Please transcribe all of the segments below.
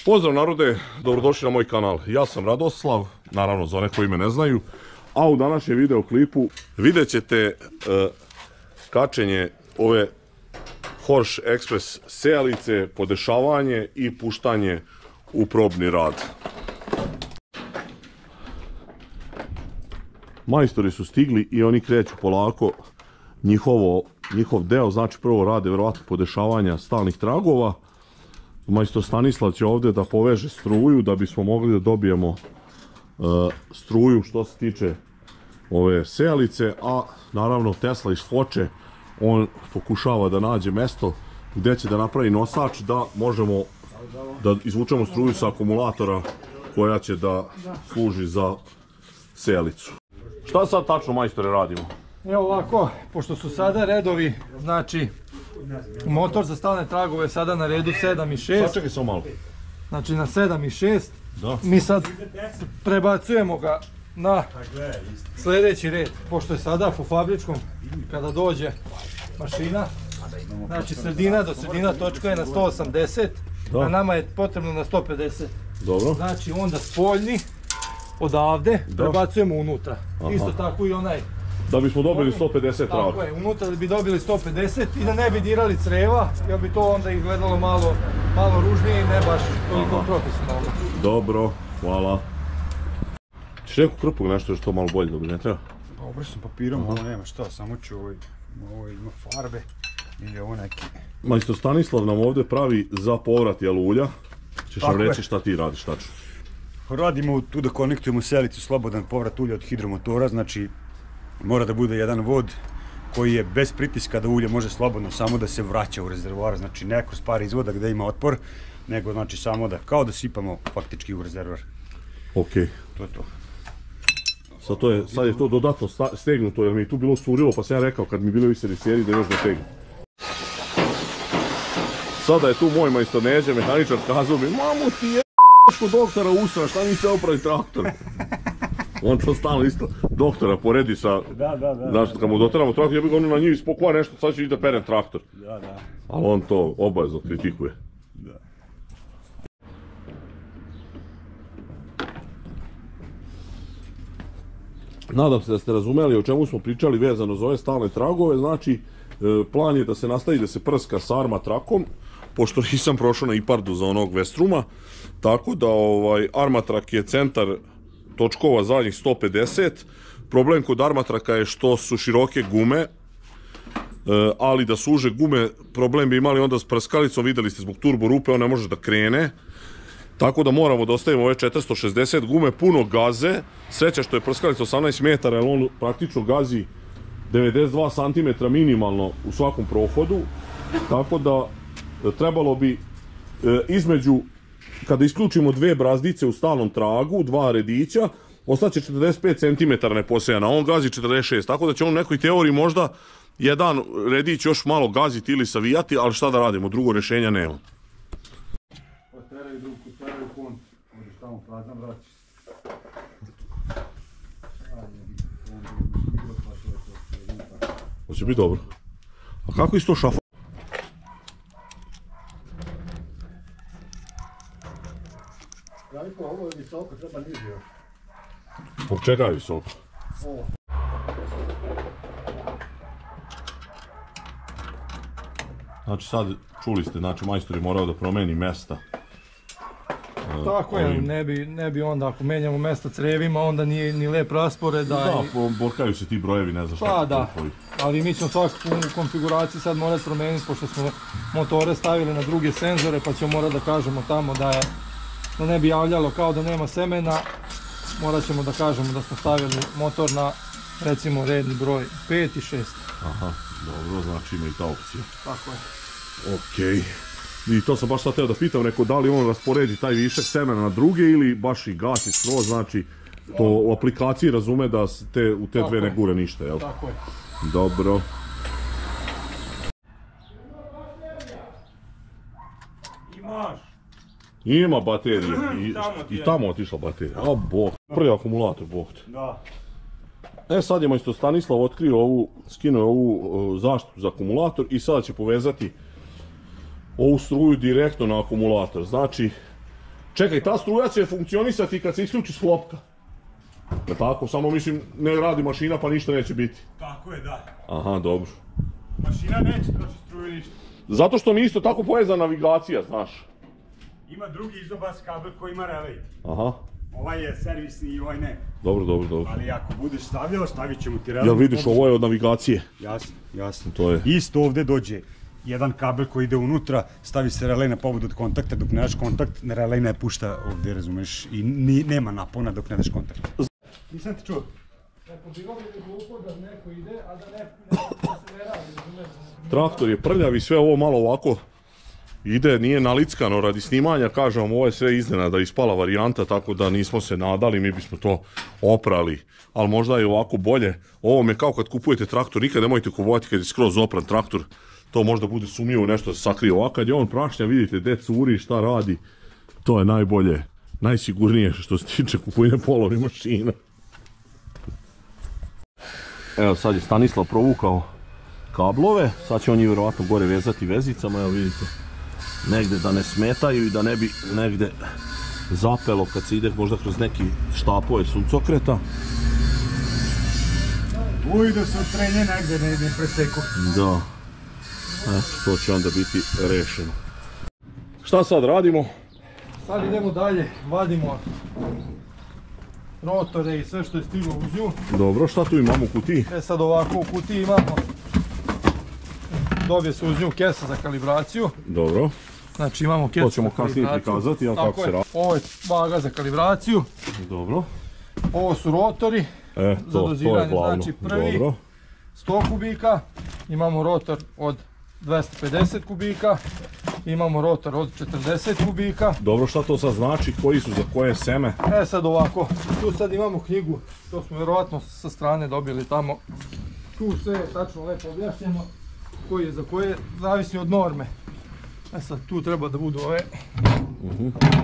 Pozdrav narode, dobrodošli na moj kanal. Ja sam Radoslav, naravno za one koji me ne znaju. A u današnjem videoklipu vidjet ćete kačenje ove Horsch Express sejalice, podešavanje i puštanje u probni rad. Majstori su stigli i oni kreću polako njihov deo, znači prvo rade vjerovatno podešavanja stalnih tragova. Majstor Stanislav će ovdje da poveže struju da bismo mogli da dobijemo struju što se tiče ove sejalice, a naravno Tesla iz Foče, on pokušava da nađe mesto gdje će da napravi nosač da možemo da izvučemo struju sa akumulatora koja će da služi za sejalicu. Šta sad tačno, majstore, radimo? Evo ovako, pošto su sada redovi, znači motor za stalne tragove je sada na redu 7 i 6. Sad čekaj samo malo. Znači na 7 i 6. Mi sad prebacujemo ga na sljedeći red, pošto je sada po fabričkom, kada dođe mašina, znači sredina do sredina točka je na 180, a nama je potrebno na 150. Dobro. Znači onda spoljni odavde prebacujemo unutra. Isto tako i onaj. Da bismo dobili 150 traga. Tako je, unutra bi dobili 150 i da ne bi dirali creva, jer bi to onda izgledalo malo ružnije i ne baš toliko profesionalno. Dobro, hvala. Češ neku krpu nešto što malo bolje dobiti, ne treba? Pa obrisom papirom, ovo nema šta, samo ću ovo ima farbe ili ovo neki. Majstor Stanislav nam ovdje pravi za povrat ulja. Češ nam reći šta ti radiš tačno? Radimo tu da konektujemo sejalicu slobodan povrat ulja od hidromotora, znači mora da bude jedan vod koji je bez pritiska da ulje može slobodno samo da se vraća u rezervoar, znači ne kroz par izvoda gdje ima otpor, nego znači samo da, kao da sipamo faktički u rezervoar. Okej. To je to. Sad je to dodatno stegnuto, jer mi je tu bilo curilo, pa sam ja rekao kad mi bilo i serviseri da još da tegnu. Sada je tu moj majstor Neđe, mehaničar, kazao mi, mamu ti je kod doktora usra, šta niste opravi traktor? On to stalno isto doktora poredi sa... Znaš, kad mu doteramo traktor, ja bih ga ono na njih spokova nešto, sad ću ići da perem traktor. Ali on to obavezno kritikuje. Nadam se da ste razumeli o čemu smo pričali vezano za ove stalne tragove, znači plan je da se nastavi da se prska sa Arma trakom, pošto nisam prošao na IPARD-u za onog Vestruma, tako da Armatrak je centar točkova zadnjih 150. Problem kod Armatraka je što su široke gume, ali da su uže gume, problem bi imali onda s prskalicom, vidjeli ste zbog turbo rupe, on ne može da krene. Tako da moramo da ostavimo ove 460 gume, puno gaze. Sreća što je prskalica 18 metara, jer on praktično gazi 92 cm minimalno u svakom prohodu. Tako da trebalo bi između, kada isključimo dve brazdice u stalnom tragu, dva redića, ostaće 45 cm neposejana, on gazi 46, tako da će on u nekoj teoriji možda jedan redić još malo gaziti ili savijati, ali šta da radimo, drugo rješenja nema. Oteraju drugu, oteraju kon, možeš tamo prazna vraći. Hoće biti dobro. A kako isto šafa? Veliko, ovo je visoko, treba niži još. Zbog čega je visoko? Znači sad, čuli ste, znači majstor je morao da promeni mesta. Tako je, ne bi onda ako menjamo mesta crevima, onda nije ni lep raspored. Da, borkaju se ti brojevi, ne znam šta. Pa da, ali mi ćemo svakako u konfiguraciji sad morati promeniti, pošto smo motore stavili na druge senzore, pa ćemo morati da kažemo tamo da ne bi javljalo kao da nema semena. Morat ćemo da kažemo da smo stavili motor na, recimo, redni broj 5 i 6. Aha, dobro, znači ima i ta opcija. Tako je. Okej. I to sam baš sad teo da pitam, rekao da li on rasporedi taj višak semena na druge ili baš i gasi skroz, znači to u aplikaciji razume da u te dve ne gure ništa, jel? Tako je. Dobro. Ima baterije i tamo otišla baterija, a bog, prvi akumulator, bog te. Da. Sad je majstor Stanislav otkrio skinuo ovu zaštitu za akumulator i sada će povezati ovu struju direktno na akumulator. Znači, Čekaj, ta struja će funkcionisati kad se isključi sklopka. Je tako? Samo mislim, ne radi mašina pa ništa neće biti. Tako je, da. Aha, dobro. Mašina neće trošiti struju ništa. Zato što mi isto tako povezana navigacija, znaš. Ima drugi izobas kabel koji ima relej. Aha. Ovaj je servisni i ovaj ne. Dobro. Ali ako budeš stavljao, stavit ćemo ti relej. Jel vidiš, ovo je od navigacije. Jasno. To je. Isto ovdje dođe jedan kabel koji ide unutra, stavi se relej na povod od kontakta, dok ne daš kontakt, relej ne pušta ovdje, razumeš, i nema napona dok ne daš kontakt. Nisam ti čuo. Bilo bi glupo da neko ide, a da se ne radi, razumeš? Traktor je prljav i sve ovo malo ovako ide, nije nalickano radi snimanja, kažem, ovo je sve iznenada ispala varijanta, tako da nismo se nadali, mi bismo to oprali, ali možda je ovako bolje. Ovo me kao kad kupujete traktor, nikad nemojte kupovati kad je skroz opran traktor, to možda bude sumnjivo, nešto se sakrije. Ovako kad je on prašnja, vidite gdje curi, šta radi, to je najbolje, najsigurnije što se tiče kupovine polovnih mašina. Evo sad je Stanislav provukao kablove, sad će on njih vjerovatno gore vezati vezicama, evo vidite, negdje da ne smetaju i da ne bi negdje zapelo kad se ide možda kroz neki štapove suncokreta. Ujde se od trenje negdje, ne preseku. Da, to će onda biti rešeno. Šta sad radimo? Sad idemo dalje, vadimo rotore i sve što je stiglo uz nju. Dobro, šta tu imamo u kutiji? Sad ovako u kutiji imamo, dobije se uz nju kesa za kalibraciju. Dobro. Znači imamo kesu za kalibraciju. To ćemo kasnije prikazati, jel kako se radi. Ovo je vaga za kalibraciju. Dobro. Ovo su rotori za doziranje, znači prvi dobro. 100 kubika, imamo rotor od 250 kubika, imamo rotor od 40 kubika. Dobro, šta to sad znači, koji su za koje seme? Sad ovako, tu sad imamo knjigu, to smo vjerovatno sa strane dobili tamo. Tu sve je tačno lepo objašnjeno, koji je za koje, zavisi od norme. Sad tu treba da budu ove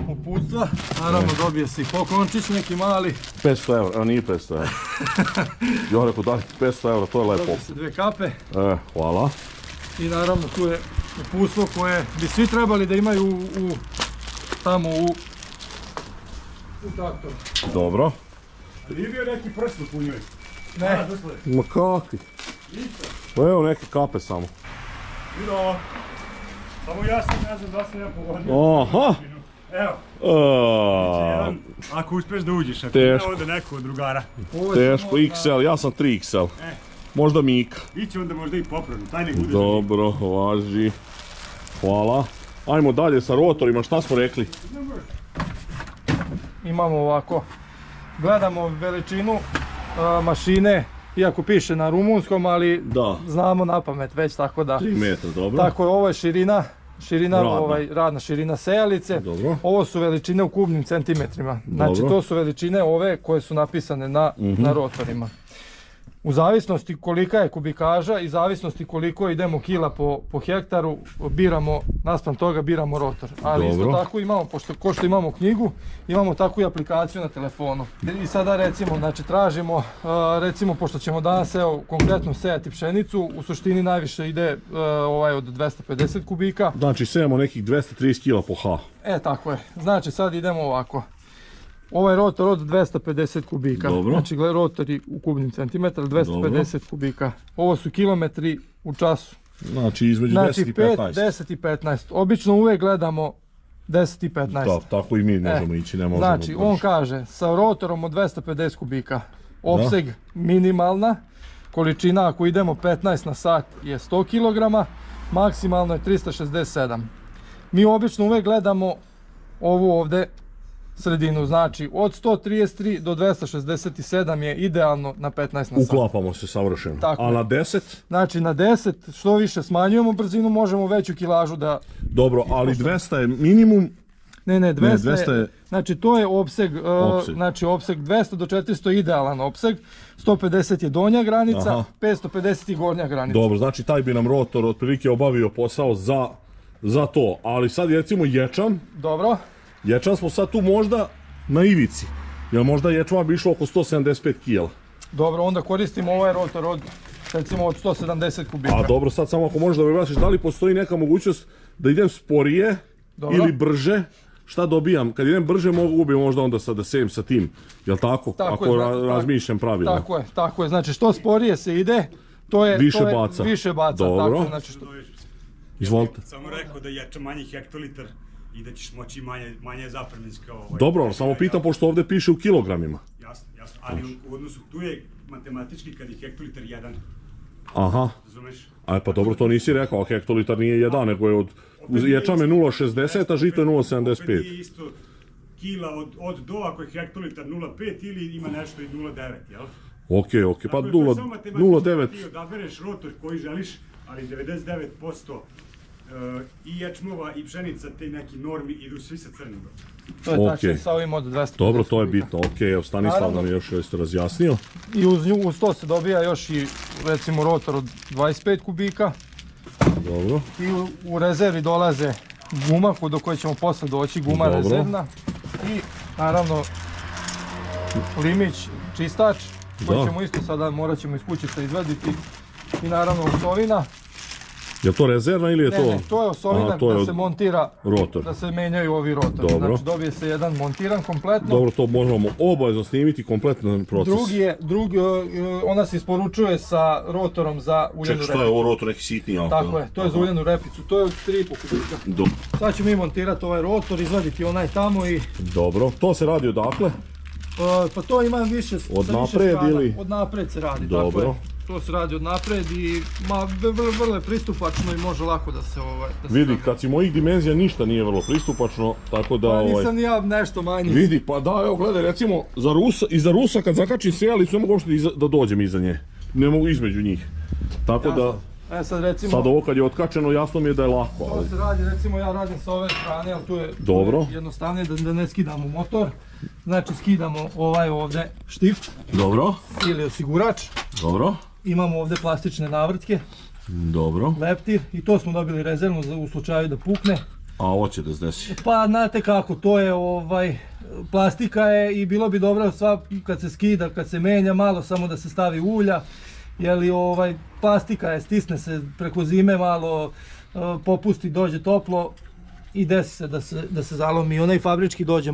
uputstva, naravno dobije se i poklončić neki mali. 500 eura, a nije 500 eura. Ja rekao daj 500 eura, to je lepo. Dobije se 2 kape. Hvala. I naravno tu je uputstvo koje bi svi trebali da imaju tamo u traktoru. Dobro. Nije bio neki prst u njoj? Ne. Ma kakvi? Pa evo neke kape samo. Vidio. Samo ja sam ne znam da sam ja pogodio. Aha! Evo. Ako uspeš da uđeš, ako ne ovdje neko od drugara. Teško, XL, ja sam 3XL. Možda Mika. Biće onda možda i popravno, taj nek bude. Dobro, važi. Hvala. Ajmo dalje sa rotorima, šta smo rekli? Imamo ovako, gledamo veličinu mašine, iako piše na rumunskom, ali znamo na pamet već, tako da. 3 metra, dobro. Tako je, ovo je radna širina sejalice. Dobro. Ovo su veličine u kubnim centimetrima. Znači to su veličine ove koje su napisane na rotorima. U zavisnosti kolika je kubikaža i zavisnosti koliko idemo kila po hektaru, naspram toga biramo rotor. Ali isto tako imamo, ko što imamo knjigu, imamo takvu i aplikaciju na telefonu. I sada recimo, znači tražimo, recimo pošto ćemo danas konkretno sejati pšenicu, u suštini najviše ide ovaj od 250 kubika. Znači sejamo nekih 230 kila po H. Tako je, znači sad idemo ovako. Ovaj rotor od 250 kubika, znači rotori u kubnim centimetra, 250 kubika. Ovo su kilometri u času. Znači između 10 i 15. 10 i 15. Obično uvek gledamo 10 i 15. Tako i mi možemo ići, ne možemo. Znači on kaže sa rotorom od 250 kubika, opseg minimalna, količina ako idemo 15 na sat je 100 kg, maksimalno je 367. Mi obično uvek gledamo ovu ovde sredinu, znači od 133 do 267 je idealno na 15 na sat. Uklapamo se savršeno. A na 10? Znači na 10 što više smanjujemo brzinu, možemo veću kilažu da... Dobro, ali 200 je minimum? Ne, 200 je, znači to je opseg, znači opseg 200 do 400 je idealan opseg, 150 je donja granica, 550 je gornja granica. Dobro, znači taj bi nam rotor otprilike obavio posao za to, ali sad recimo ječam. Dobro. Ječan smo sad tu možda na ivici, jer možda ječma bi išlo oko 175 kg. Dobro, onda koristimo ovaj rotor od, recimo od 170 kubika. A dobro, sad samo ako možeš da mi objasniš, da li postoji neka mogućnost da idem sporije ili brže, šta dobijam, kad idem brže mogu bi možda onda da sejem sa tim, jel tako? Tako ako je, razmišljam pravilno. Tako je, znači što sporije se ide, to je više baca. Dobro. Tako, znači Izvolite. Samo rekao da je manji hektolitar i da ćeš moći manje zapremninska Dobro, ali samo pitam, pošto ovdje piše u kilogramima. Jasno, ali u odnosu tu je matematički kad je hektolitar 1. Aha. Razumeš? Pa dobro, to nisi rekao, hektolitar nije 1, nego je ječam je 0,60, a žito je 0,75. Opet nije isto kila od do, ako je hektolitar 0,5 ili ima nešto i 0,9, jel? Ok, pa 0,9. Ti odabereš rotor koji želiš, ali 99% i ječmova i pšenica, te neki normi idu svi sa crnim. To je tačno sa ovim od 200. Dobro, to je bitno, ok, Stanislav nam još jeste razjasnio. I uz to se dobija još i recimo rotor od 25 kubika. Dobro. I u rezervi dolaze guma do koje ćemo posle doći, guma rezervna. I naravno limić, čistač, koji ćemo isto sada morat ćemo iz kućice izvaditi. I naravno osovina. Je to rezervna ili je to? Ne, to je osovina da se montira, da se menjaju ovi rotori. Znači dobije se jedan montiran kompletno. Dobro, to možemo obavezno snimiti kompletan proces. Ona se isporučuje sa rotorom za uljanu repicu. Ček, šta je ovo rotor, neki sitniji? Tako je, to je za uljanu repicu, to je od 3,5 kubika. Sad ćemo mi montirati ovaj rotor, izvaditi onaj tamo i... Dobro, to se radi odakle? Pa to ima više strana. Od napred ili? Od napred se radi, tako je. To se radi od napred i vrlo je pristupačno i može lako da se vidi, kad si mojih dimenzija ništa nije vrlo pristupačno, tako da... Pa nisam ni ja nešto manji. Vidi, pa da, evo gledaj, recimo, iza Rusa kad zakačim sejalicu ne mogu uopšte da dođem iza nje. Ne mogu između njih. Tako da... Sad ovo kad je otkačeno jasno mi je da je lako. To se radi, recimo ja radim sa ove strane, ali tu je jednostavnije da ne skidamo motor. Znači skidamo ovaj ovdje štift. Dobro. Ili osigurač. Dobro. Imamo ovdje plastične navrtke. Dobro. Leptir i to smo dobili rezervno u slučaju da pukne. A ovo će da zdesi? Pa znate kako, to je plastika je i bilo bi dobro kad se skida, kad se menja malo samo da se stavi ulja. Jeli plastika je, stisne se preko zime malo, popusti, dođe toplo i desi se da se zalomi. Onaj fabrički dođe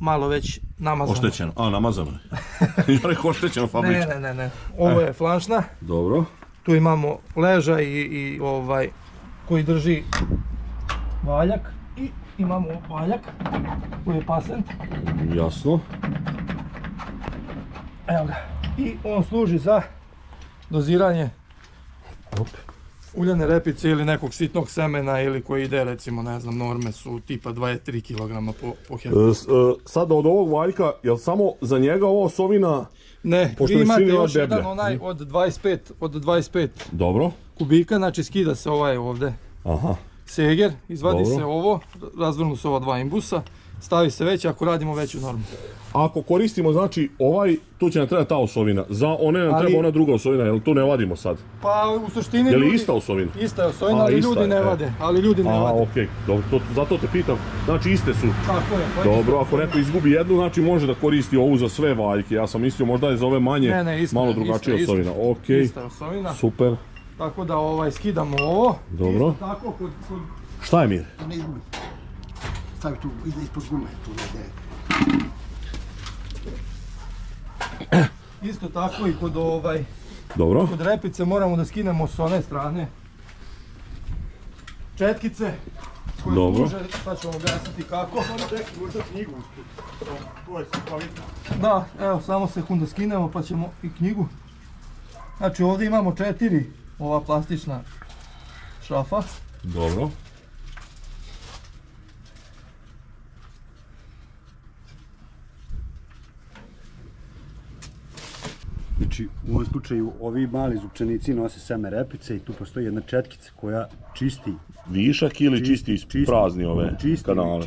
malo već namazano. Oštećeno, namazano je. Ja rekao oštećeno fabrički. Ne. Ovo je flanšna. Dobro. Tu imamo ležaj i koji drži valjak. I imamo valjak koji je pasent. Jasno. Evo ga. I on služi za doziranje uljane repice ili nekog sitnog semena ili koji ide, recimo, ne znam, norme su tipa 23 kg po hektaru. Sada od ovog valjka, je li samo za njega ova osovina? Ne, vi imate još jedan onaj od 25 Dobro. Kubika, znači skida se ovaj ovdje seger, izvadi se ovo, razvrnu se ova dva imbusa, stavi se već ako radimo veću normu. Ako koristimo, znači, tu će nam treba ta osovina. Za one nam treba ona druga osovina, jel tu ne vadimo sad? Pa u suštini je li ista osovina? Ista je osovina, ali ljudi ne vade. Okej, dobro, zato te pitam. Znači iste su. Tako je. Dobro, ako neko izgubi jednu, znači može da koristi ovu za sve valjke. Ja sam mislio možda je za ove manje malo drugačija osovina. Okej, ista osovina. Super. Tako da skidamo ovo. Dobro. Isto tako kod... Šta je, Mir? Ne izgubi. Stavi tu, ispod gume, tu negdje. Isto tako i kod Dobro. Kod repice moramo da skinemo s one strane četkice koje služe, sad ćemo objasniti kako. Možda knjigu, to je kvalitno. Da, evo samo sekundu skinemo pa ćemo i knjigu. Znači ovdje imamo 4 ova plastična šrafa. Dobro. Znači, u ovom slučaju ovi mali zupčanici nose seme repice i tu postoji jedna četkica koja čisti višak ili čisti prazni ove kanale?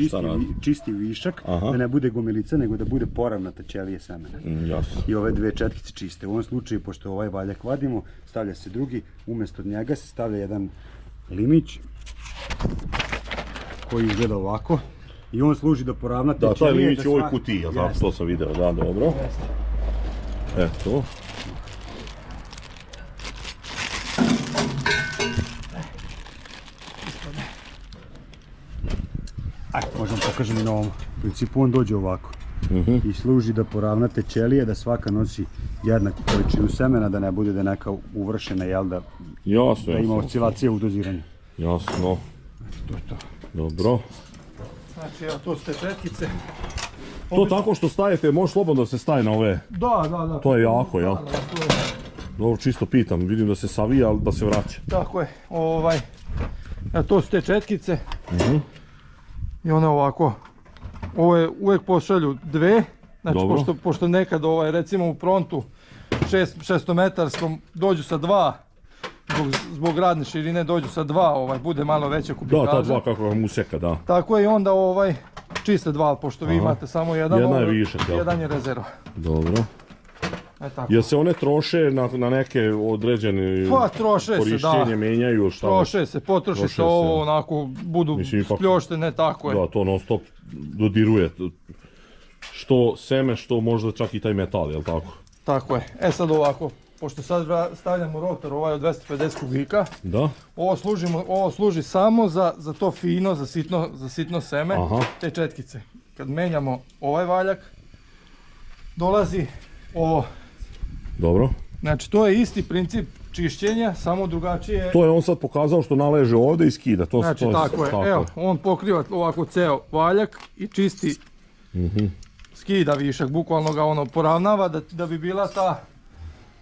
Čisti višak, da ne bude gomilica, nego da bude poravnata ćelije semena. Jasno. I ove dve četkice čiste. U ovom slučaju, pošto ovaj valjak vadimo, stavlja se drugi, umjesto njega se stavlja jedan limić koji izgleda ovako. I on služi da poravnate ćelije. Da, taj limić u ovoj kutiji, znači to sam video, da, dobro. Eto. Ajde, možemo pokažem i na ovom. U principu on dođe ovako. I služi da poravnate ćelije, da svaka nosi jednaku količinu semena, da ne bude da je neka uvršena, jel da, Jasno, da ima oscilacije u doziranju. Jasno. To je to. Dobro. Znači evo to su te četkice. To tako što stajete, može slobodno da se staje na ove. Da. To je jako, jel? Da, to je. Dobro, čisto pitam, vidim da se savija, ali da se vraća. Tako je, evo to su te četkice. I one ovako, ovo je uvijek pošalju dve, znači pošto nekad recimo u frontu 600-metarskom dođu sa dva, zbog radne širine dođu sa dva, bude malo veća kubikaža. Da, ta dva kako vam useka, da. Tako je i onda čiste dva, pošto vi imate samo jedan, jedna je višak, jel? Jedan je rezerva. Dobro. Jel se one troše na neke određene korištenje, menjaju? Troše se, potroši se ovo, onako budu spljoštene, tako je. Da, to non stop dodiruje. Što seme, što možda čak i taj metal, jel tako? Tako je. E sad ovako, pošto sad stavljamo rotor od 250 kubika, ovo služi samo za to fino, za sitno seme, te četkice. Kad menjamo ovaj valjak, dolazi ovo. Dobro. Znači to je isti princip čišćenja, samo drugačije. To je on sad pokazao što naleže ovdje i skida. Znači tako je, evo, on pokriva ovako ceo valjak i čisti, skida višak, bukvalno ga poravnava da bi bila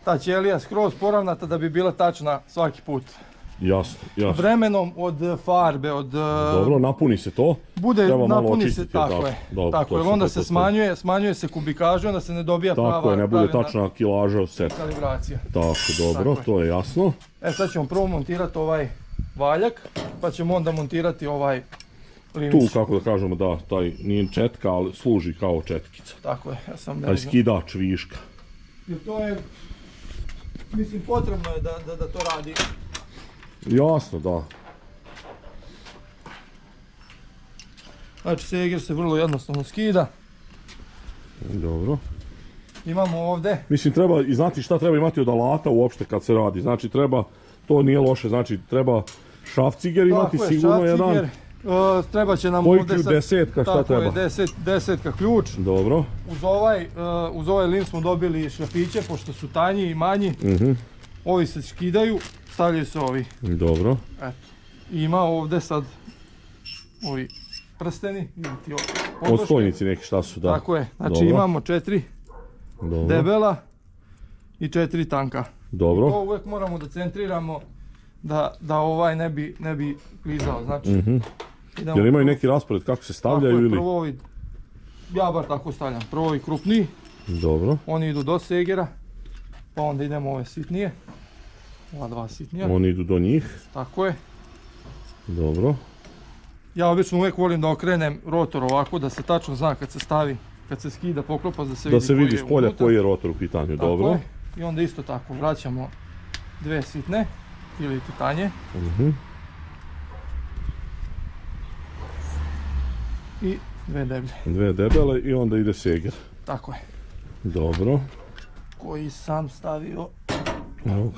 ta ćelija skroz poravnata, da bi bila tačna svaki put. Jasno. Vremenom od farbe, Dobro, napuni se to. Napuni se, tako je. Tako je, onda se smanjuje se kubikaža, onda se ne dobija prava Tako je, ne bude tačna kilaža od seta. Kalibracija. Tako, dobro, to je jasno. Sad ćemo prvo montirati ovaj valjak, pa ćemo onda montirati ovaj linić. Tu, kako da kažemo, da, taj nije četka, ali služi kao četkica. Tako je, ja sam taj skidač viška. Jer to je, mislim, potrebno je da to radi. Jasno, da. Znači seger se vrlo jednostavno skida. Dobro. Imamo ovdje. Mislim, treba i znati šta treba imati od alata uopšte kad se radi. Znači treba, to nije loše, znači treba šafciger imati sigurno jedan. Treba će nam ovdje sad... desetka, šta treba? Tako je, desetka ključ. Dobro. Uz ovaj lin smo dobili šrafiće, pošto su tanji i manji. Ovi se skidaju, stavljaju se ovi. Dobro. Eto. Ima ovdje sad ovi prsteni. Odstojnici neki šta su, da. Tako je, znači imamo 4 debela i 4 tanka. Dobro. I to uvijek moramo da centriramo da ovaj ne bi klizao, znači. Jel imaju neki raspored kako se stavljaju ili? Prvo ovi, ja bar tako stavljam, prvo ovi krupniji. Dobro. Oni idu do segera, pa onda idemo ove sitnije. Ova dva sitnija. Oni idu do njih. Tako je. Dobro. Ja obično uvijek volim da okrenem rotor ovako, da se tačno zna kad se stavi, kad se skida poklopac, da se vidi s polja koji je rotor u pitanju. Dobro. Je. I onda isto tako vraćamo dve sitne ili titanje. I dve deblje. Dve debele i onda ide seger. Tako je. Dobro. Koji sam stavio. Evo.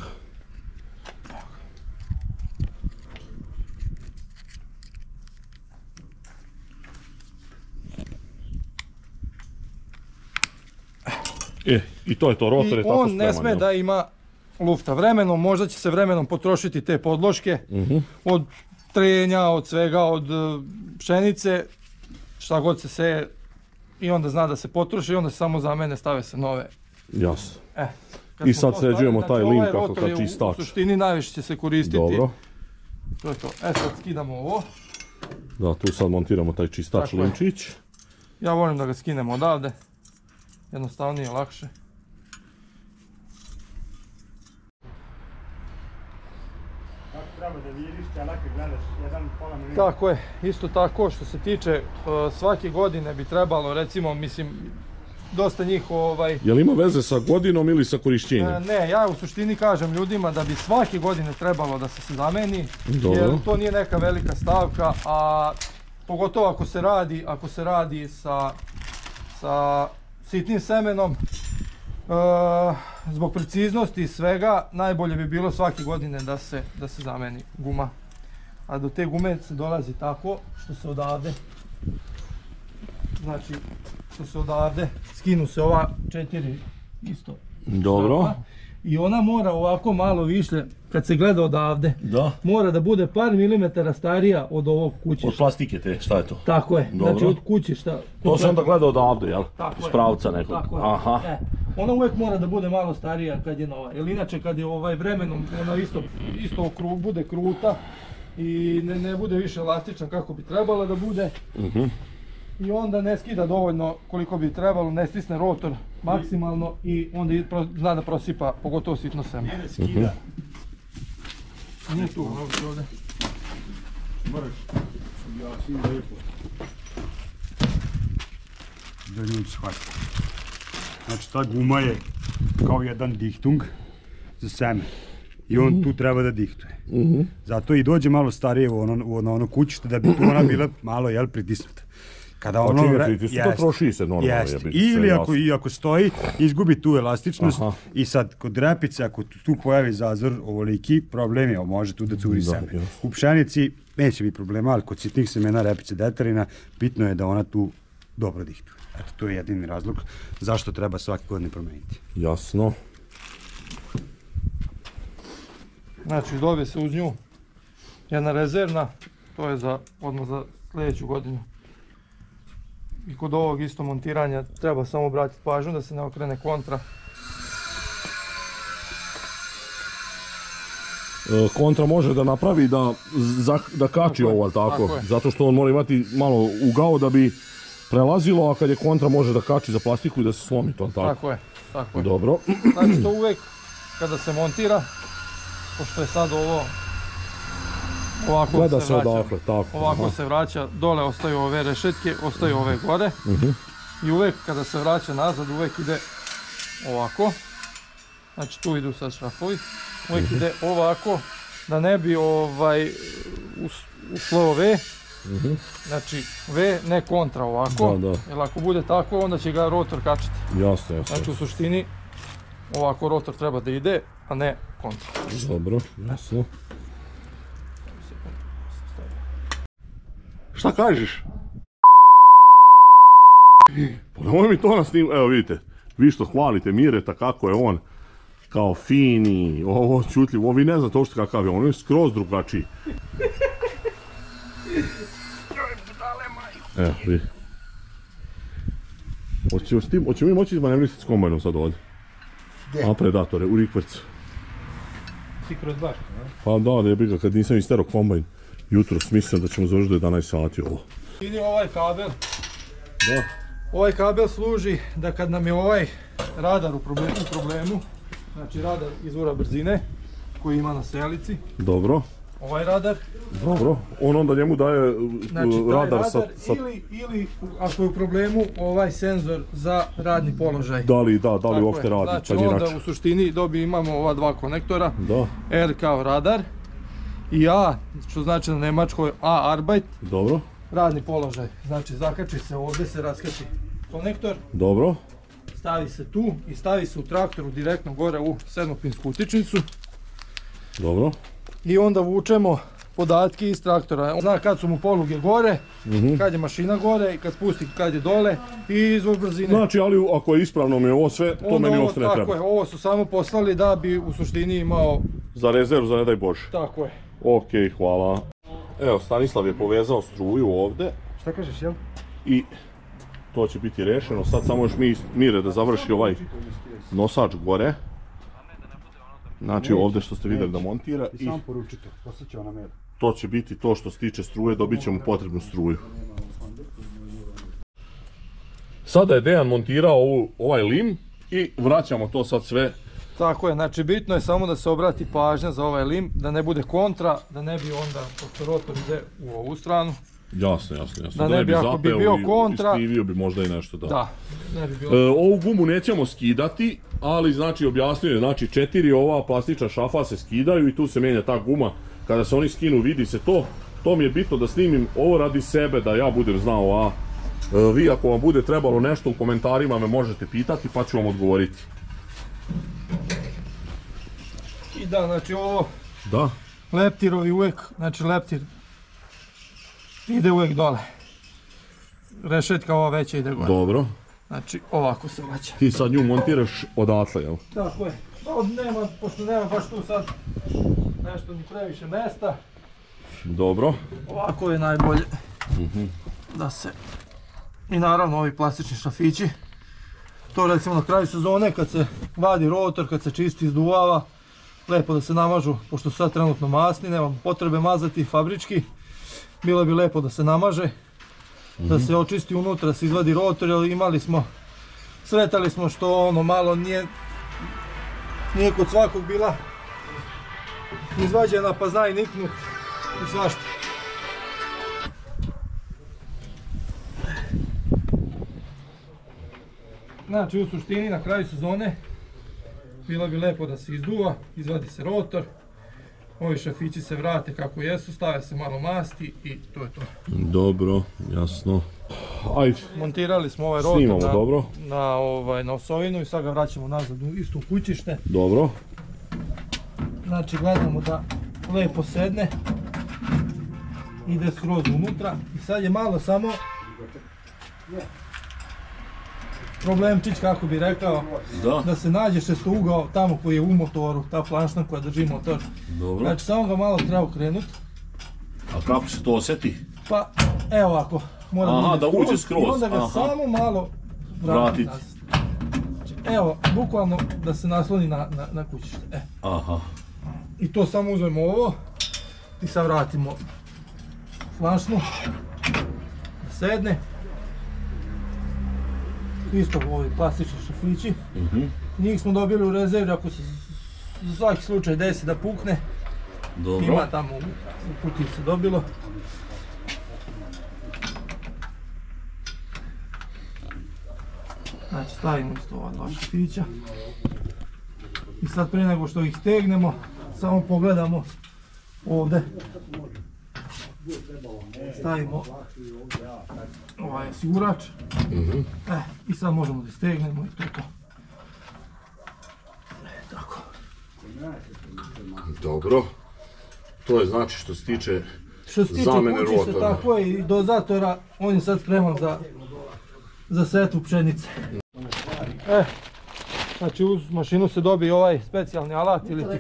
I to je to, rotor je tako spreman. On ne sme da ima lufta. Vremenom, možda će se vremenom potrošiti te podloške. Od trenja, od svega, od pšenice, šta god se seje. I onda zna da se potroši i onda se samo zamene, stave se nove. Jasno. I sad sređujemo taj lin kako kao čistač. U suštini najviše će se koristiti. Dobro. To je to. Sad skidamo ovo. Da, tu sad montiramo taj čistač linčić. Ja volim da ga skinemo odavde. Jednostavnije, lakše. Tako je, isto tako što se tiče svake godine bi trebalo, recimo, mislim, dosta njih Jel ima veze sa godinom ili sa korišćenjem? Ne, ja u suštini kažem ljudima da bi svake godine trebalo da se zameni, jer to nije neka velika stavka, a pogotovo ako se radi sa sitnim semenom, zbog preciznosti i svega, najbolje bi bilo svake godine da se zameni guma. A do te gume se dolazi tako što se odavde znači što se odavde, skinu se ova 4 isto. Dobro. Štapa. I ona mora ovako malo više, kad se gleda odavde, Da. mora da bude par milimetara starija od ovog kućišta. Od plastike te, šta je to? Tako je, Dobro. znači od kućišta. To se onda gleda odavde, jel? Tako Iz je. pravca nekog. Tako je. Aha. Ona uvijek mora da bude malo starija kad je nova, jer inače kad je vremenom ona isto bude kruta i ne bude više elastična kako bi trebala da bude. I onda ne skida dovoljno koliko bi trebalo, ne stisne rotor maksimalno i onda zna da prosipa, pogotovo sitno seme. Ne skida. Nije tu, ovdje. Moraš objasniti lijepo. Da njim shvatiti. Znači ta guma je kao jedan dihtung za seme. I on tu treba da dihtuje. Zato i dođe malo starije u ono kućište da bi tu ona bila malo pritisnuta. Kada ono to troši se normalno. Ili ako stoji, izgubi tu elastičnost. I sad kod repice, ako tu pojavi zazor ovoliki, problem je, može tu da curi seme. U pšenici neće biti problema, ali kod sitnih semena repice deterina, bitno je da ona tu dobro dihtuje. Eto, to je jedini razlog zašto treba svake godine promeniti. Jasno. Znači dobije se uz nju jedna rezervna, to je odmah za sljedeću godinu. I kod ovog isto montiranja treba samo obratiti pažnju da se ne okrene kontra. Kontra može da napravi da kači ovo, ali tako? Zato što on mora imati malo ugao da bi prelazilo, a kad je kontra može da kači za plastiku i da se slomi to, tako? Tako je. Dobro. Znači to uvijek kada se montira, pošto je sad ovo ovako gleda se vraća, odakle, tako. ovako se vraća, dole ostaju ove rešetke, ostaju ove gore i uvijek kada se vraća nazad uvijek ide ovako, znači tu idu sad šrafovi, uvijek ide ovako da ne bi ušlo V, znači V ne kontra ovako, jer ako bude tako onda će ga rotor kačiti. Jasno. Znači u suštini ovako rotor treba da ide, a ne kontra. Dobro, jasno. Šta kažeš? Pa nemoj mi to na snim, evo vidite, vi što hvalite Mireta kako je on kao fini, ovo čutljivo, vi ne znate uopšte kakav je, on je skroz drugačiji. Evo, vidi. Hoćemo mi moći manevrisati s kombajnom sad ovdje? A predatore, u rikvrcu. Ti kroz baš, ne? Pa da, jebiga, kad nisam istero kombajn jutro, smislim da ćemo završiti do 11 sati ovo. Vidi ovaj kabel. Da. Ovaj kabel služi da kad nam je ovaj radar u problemu, znači radar izvora brzine koji ima na selici. Dobro. Ovaj radar. Dobro, on onda njemu daje radar sa... Ili ako je u problemu ovaj senzor za radni položaj. Da li uopšte radi, znači onda u suštini imamo ova dva konektora. Da. R kao radar i A, što znači na nemačkoj A Arbeit. Dobro. Radni položaj, znači zakači se ovdje, se raskači konektor. Dobro. Stavi se tu i stavi se u traktoru direktno gore u sedmopinsku utičnicu. Dobro. I onda vučemo podatke iz traktora. Zna kad su mu poluge gore, kad je mašina gore i kad spusti kad je dole i izvor brzine. Znači, ali ako je ispravno mi ovo sve, to meni uopšte ne treba. Tako je, ovo su samo poslali da bi u suštini imao... Za rezervu, za ne daj Bože. Tako je. Ok, hvala. Evo, Stanislav je povezao struju ovdje. Šta kažeš, jel? I to će biti rešeno. Sad samo još Mire da završi ovaj nosač gore. Znači ovdje što ste vidjeli da montira i sam poručite, posle će ona mail. To će biti to što se tiče struje, dobit ćemo potrebnu struju. Sada je Dejan montirao ovaj lim i vraćamo to sad sve. Tako je, znači bitno je samo da se obrati pažnja za ovaj lim, da ne bude kontra, da ne bi onda, pošto rotor ide u ovu stranu. Jasno. Da ne bi ako bi bio kontra... Iskrivio bi možda i nešto, da. Da, ne bi bilo... Ovu gumu nećemo skidati, ali znači objasnio je, znači 4 ova plastična šafa se skidaju i tu se mijenja ta guma. Kada se oni skinu vidi se to. To mi je bitno da snimim ovo radi sebe, da ja budem znao, a vi ako vam bude trebalo nešto u komentarima me možete pitati pa ću vam odgovoriti. I da, znači ovo... Da. Leptirovi uvijek, znači leptir ide uvijek dole. rešetka ova veća ide gore. Dobro. Znači ovako se vraća. Ti sad nju montiraš odatle, jel? Tako je. Pošto nema baš tu sad nešto ni previše mesta. Dobro. Ovako je najbolje da se... I naravno ovi plastični šrafići. To recimo na kraju sezone kad se vadi rotor, kad se čisti, izduvava. Lepo da se namažu, pošto su sad trenutno masni, nemam potrebe mazati fabrički. Bilo bi lepo da se namaže. Da se očisti unutra, se izvadi rotor, jer imali smo... Sretali smo što ono malo nije kod svakog bila izvađena pa zna i niknut i svašta. Znači u suštini na kraju sezone bilo bi lepo da se izduva, izvadi se rotor, ovi šrafići se vrate kako jesu, stave se malo masti i to je to. Dobro, jasno. Ajde. Montirali smo ovaj Snimamo, rotor dobro. na osovinu i sad ga vraćamo nazad u isto kućište. Dobro. Znači gledamo da lepo sedne, ide skroz unutra i sad je malo samo problemčić, kako bi rekao, da se nađe šestougao tamo koji je u motoru, ta flanšna koja drži motor. Dobro. Znači samo ga malo treba okrenuti. A kako se to osjeti? Pa evo ovako, mora da uđe skroz. I onda ga samo malo vratiti. Evo, bukvalno da se nasloni na kućište. Aha. I to samo uzmemo ovo i sad vratimo flanšnu da sedne. Isto ovi plastični šrafići. Njih smo dobili u rezervi ako se za svaki slučaj desi da pukne. Dobro. Ima tamo u kutiji se dobilo. Znači stavimo isto ova dva šrafića. I sad prije nego što ih stegnemo, samo pogledamo ovdje. Stavimo ovaj osigurač. I sad možemo da stegnemo i to je to. Tako. Dobro. To je znači što se tiče kućišta, tako je, i dozatora, on je sad spreman za setvu pšenice. Znači uz mašinu se dobije ovaj specijalni alat ili ti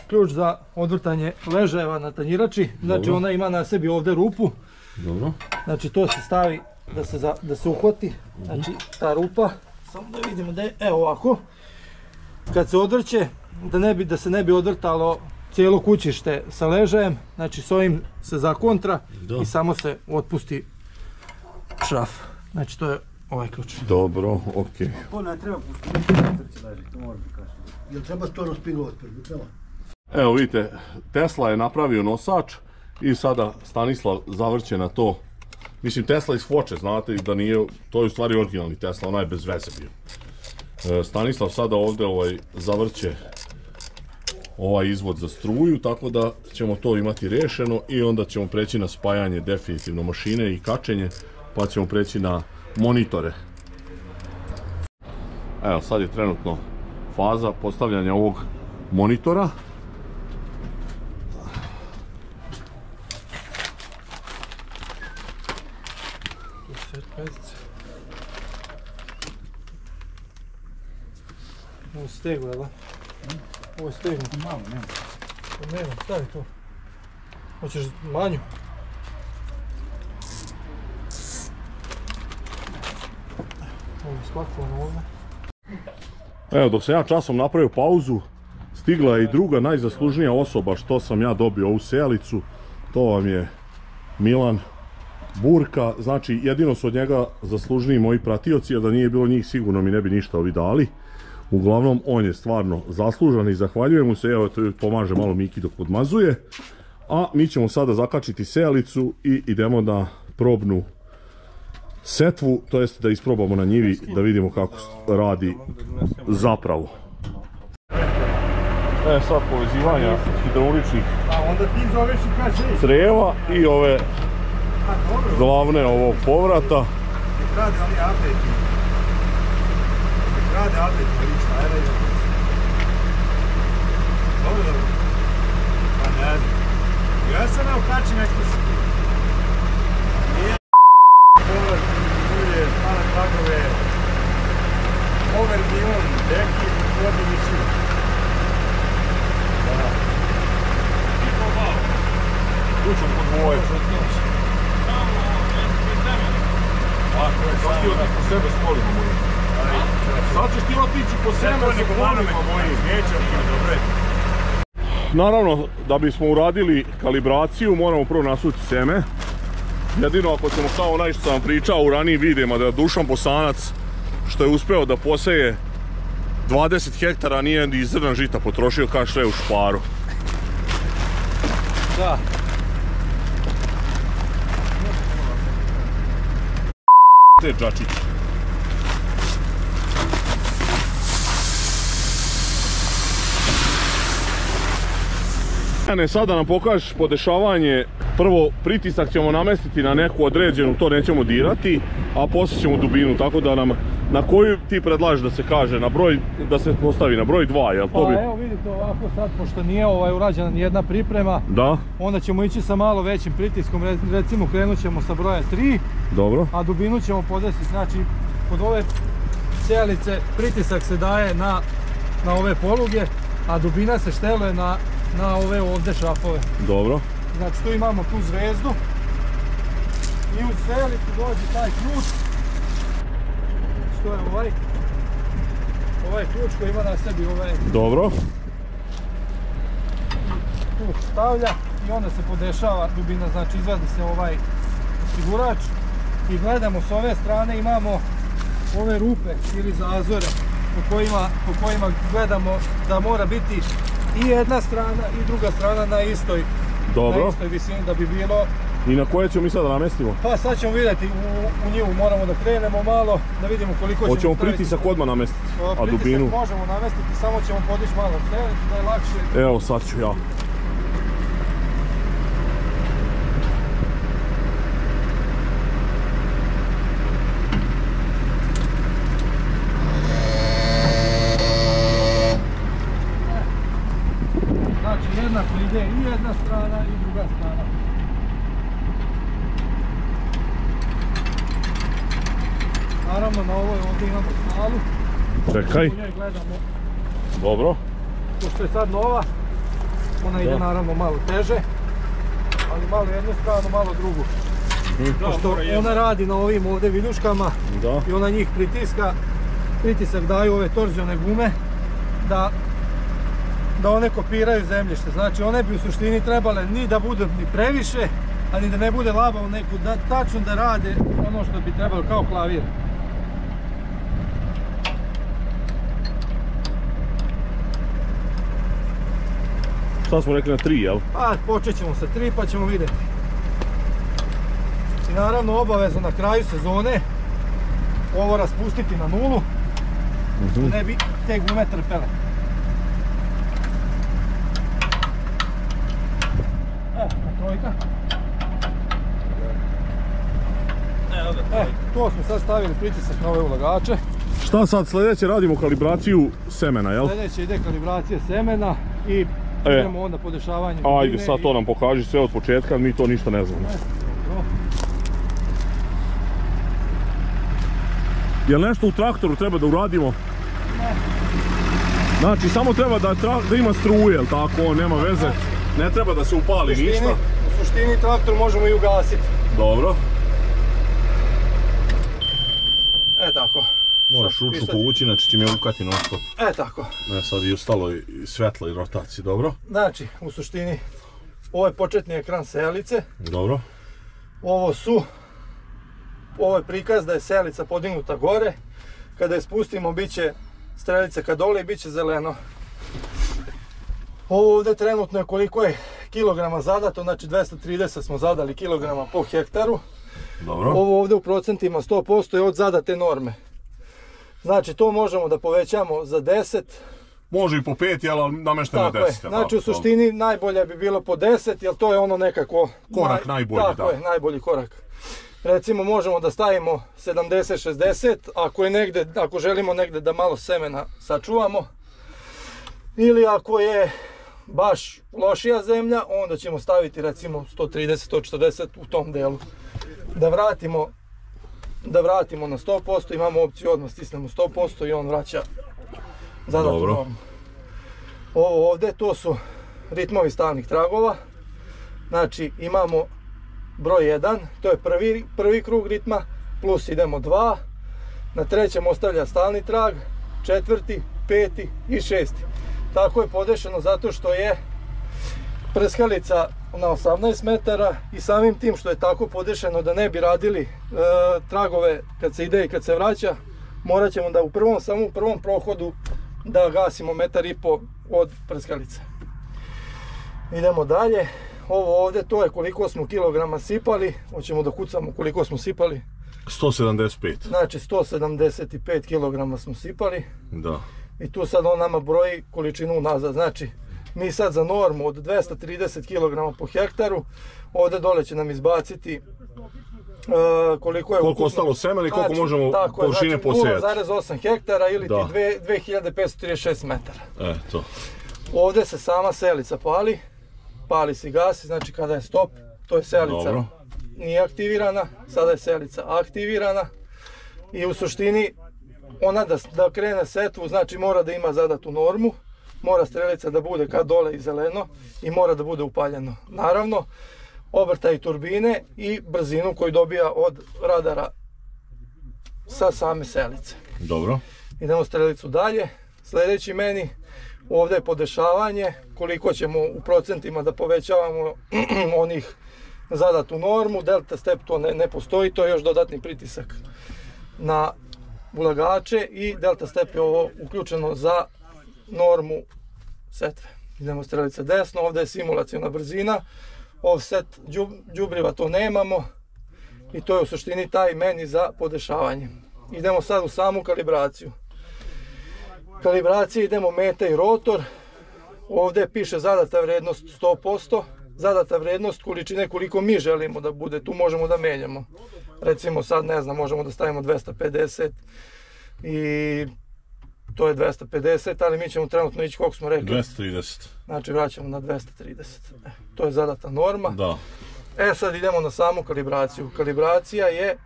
ključ za odvrtanje ležajeva na tanjirači. Znači ona ima na sebi ovdje rupu. Dobro. Znači to se stavi da se uhvati. Znači ta rupa, samo da vidimo da je, evo ovako. Kad se odvrće, da se ne bi odvrtalo cijelo kućište sa ležajem, znači s ovim se zakontra i samo se otpusti šraf. Znači to je ovaj ključ. Dobro, okej. To ne treba pustiti, to moram da kažem. Jel treba to raspingovati prvi, treba? Evo vidite, Tesla je napravio nosač i sada Stanislav zavrće na to. Mislim, Tesla iz Foče, znate da nije, to je u stvari originalni Tesla, onaj bez veze bio. Stanislav sada ovdje zavrće ovaj izvod za struju, tako da ćemo to imati rešeno i onda ćemo preći na spajanje definitivno mašine i kačenje, pa ćemo preći na monitore. Evo, sad je trenutno faza postavljanja ovog monitora. Ovo je stegu, jel da? Ovo je stegu. Malo, nema. Nema, stavi to. Hoćeš manju? Ovo je spakovano ovdje. Evo, dok sam ja časom napravio pauzu, stigla je i druga najzaslužnija osoba što sam ja dobio ovu sejalicu. To vam je Milan Burka. Znači, jedino su od njega zaslužniji moji pratioci, a da nije bilo njih sigurno mi ne bi ništa ovi dali. Uglavnom, on je stvarno zaslužan i zahvaljujem mu se. Evo, to pomaže malo Miki dok podmazuje. A mi ćemo sada zakačiti sejalicu i idemo na probnu setvu, to jest da isprobamo na njivi da vidimo kako radi zapravo. Sad povezivanja hidrauličnih creva i ove glavne ovog povrata. Rade ali update. Rade update, lično, ajde. Dobro. Pa ne znam. Ja sam evo kači nešto se... Nije limon, deki, vodi visiju. Kućom po dvoje. Ako je Sad ti otići po sebe s kolima mojim. Sad ćeš ti otići po sebe s kolima mojim. Neće ti, dobro je. Naravno, da bismo uradili kalibraciju, moramo prvo nasuti seme. Jedino ako ćemo kao onaj što sam vam pričao u ranijim videima, da je Dušan Bosanac, što je uspeo da poseje 20 hektara, nije ni zrna žita potrošio, kao što je u šparu. Da. Te džačić. Sad da nam pokažeš podešavanje, prvo pritisak ćemo namestiti na neku određenu, to nećemo dirati, a poslije ćemo dubinu, tako da nam, na koju ti predlažeš da se kaže, na broj, da se postavi na broj 2, jel to bi? Pa evo vidite ovako sad, pošto nije urađena nijedna priprema, Da. onda ćemo ići sa malo većim pritiskom, recimo krenut ćemo sa broja 3, Dobro. a dubinu ćemo podesiti, znači kod ove sijalice pritisak se daje na ove poluge, a dubina se šteluje na ove ovdje šrafove. Dobro. Znači tu imamo tu zvezdu i uz sijalicu dođe taj ključ, što je ovaj ključ koji ima na sebi Dobro. tu stavlja i onda se podešava dubina, znači izvadi se ovaj osigurač i gledamo s ove strane imamo ove rupe ili zazore po kojima gledamo da mora biti i jedna strana i druga strana na istoj visini da bi bilo. I na koje ćemo mi sad namestimo? Pa sad ćemo vidjeti, u nju moramo da krenemo malo, da vidimo koliko ćemo Hoćemo staviti. pritisak odmah namestiti, a dubinu? Pritisak možemo namestiti, samo ćemo podići malo sijalicu da je lakše. Evo sad ću ja. Znači jednako ide i jedna strana i druga strana. Naravno na ovoj ovdje imamo snalu. Čekaj. U njoj gledamo. Dobro. Pošto je sad nova, ona ide naravno malo teže, ali malo jednu stranu, malo drugu. Pošto ona radi na ovim ovdje viljuškama i ona njih pritiska, pritisak daju ove torzione gume da one kopiraju zemljište. Znači one bi u suštini trebale ni da budu ni previše, ali da ne bude labavo neku, da tačno da rade ono što bi trebalo kao klavir. Sad smo rekli na 3, jel? Pa počet ćemo sa 3 pa ćemo vidjeti. I naravno obavezno na kraju sezone ovo raspustiti na 0, da ne bi te gume trpele. Evo, na trojka. To smo sad stavili pritisak na ove ulagače. Šta sad sljedeće, radimo kalibraciju semena, jel? Sljedeće ide kalibracija semena i idemo onda podešavanje. Ajde, sad to nam pokaži sve od početka, mi to ništa ne znamo. Jel nešto u traktoru treba da uradimo? Ne. Znači, samo treba da ima struje, jel tako, nema veze. Ne treba da se upali ništa. U suštini traktor možemo i ugasiti. Dobro. Tako. Moraš ručno povući, inače će me ukati non stop. Tako. Ne, sad i ostalo i svetla i rotacije, dobro? Znači, u suštini, ovo je početni ekran sijalice. Dobro. Ovo je prikaz da je sijalica podignuta gore. Kada je spustimo, bit će strelica ka dole i bit će zeleno. Ovo ovdje trenutno je koliko je kilograma zadato, znači 230 smo zadali kilograma po hektaru. Dobro. Ovo ovdje u procentima 100% je od zadate norme. Znači to možemo da povećamo za 10. Može i po 5, jel, ali namešteno je 10. Znači u suštini najbolje bi bilo po 10, jer to je ono nekako... Korak najbolji, da. Tako je, najbolji korak. Recimo možemo da stavimo 70-60, ako želimo negdje da malo semena sačuvamo. Ili ako je baš lošija zemlja, onda ćemo staviti recimo 130-140 u tom delu. Da vratimo da vratimo na 100%, imamo opciju odmah stisnemo 100% i on vraća zadatu normu. Ovo ovdje, to su ritmovi stalnih tragova. Znači imamo broj 1, to je prvi krug ritma, plus idemo 2, na trećem ostavlja stalni trag, četvrti, peti i šesti. Tako je podešeno zato što je prskalica na 18 metara i samim tim što je tako podešeno da ne bi radili tragove kad se ide i kad se vraća, morat ćemo da samo u prvom prohodu da gasimo 1,5 metar od prskalice. Idemo dalje. Ovo ovdje, to je koliko smo kilograma sipali, hoćemo da kucamo koliko smo sipali. 175. Znači 175 kilograma smo sipali. Da. I tu sad on nama broji količinu nazad. Znači mi sad za normu od 230 kg po hektaru, ovdje dole će nam izbaciti koliko je koliko ostalo semena i koliko možemo površine posijati. 0,8 hektara ili ti 2536 metara. Eto. Ovdje se sama selica pali se i gasi, znači kada je stop, to je selica nije aktivirana, sada je selica aktivirana i u suštini ona da krene setvu, znači mora da ima zadatu normu, mora strelica da bude kad dole i zeleno i mora da bude upaljeno. Naravno, obrtaj turbine i brzinu koju dobija od radara sa same selice. Dobro. Idemo strelicu dalje. Sljedeći meni, ovdje je podešavanje, koliko ćemo u procentima da povećavamo onih zadatu normu. Delta step to ne postoji, to je još dodatni pritisak na ulagače i delta step je ovo uključeno za normu setve. Idemo strelica desno, ovdje je simulacijna brzina, offset đubriva to nemamo i to je u suštini taj meni za podešavanje. Idemo sad u samu kalibraciju. Kalibracija idemo meta i rotor, ovdje piše zadata vrednost 100%, zadata vrednost količine koliko mi želimo da bude, tu možemo da menjamo. Recimo sad ne znam, možemo da stavimo 250 i to je 250, ali mi ćemo trenutno ići koliko smo rekli. 230. Znači vraćamo na 230. To je zadata norma. Da. Sad idemo na samu kalibraciju. Kalibracija je